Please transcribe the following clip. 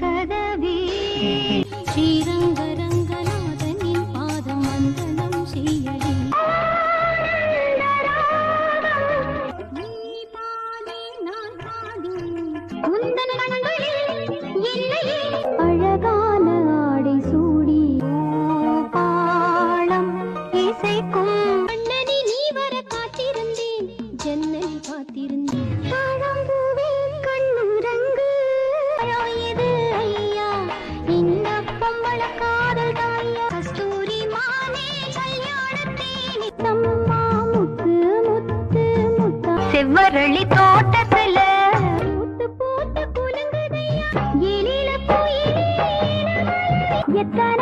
கதவே ஸ்ரீரங்க ரங்கநாதனின் பாதம் வந்தனம் செய்யடி. நீ பாதி நான் பாதி உந்தன் கண்களில் இல்லையே அழகான ஆடை சூடி பாடம் இசைக்கும் அண்ணனி நீ வர காத்திருந்தேன் ஜன்னல் காத்திருந்தேன். தாழம்பூவே கண்ணுரங்கு இது ஐயா இந்த பொம்பள காதல் தாயா கஸ்தூரி மானே கல்யாணத்தேனி தம்மா முத்து முத்து முத்தா செவ்வரளி தோட்டத்துல பூத்து பூத்து குலுங்குதையா எழில போயிலே எத்தனை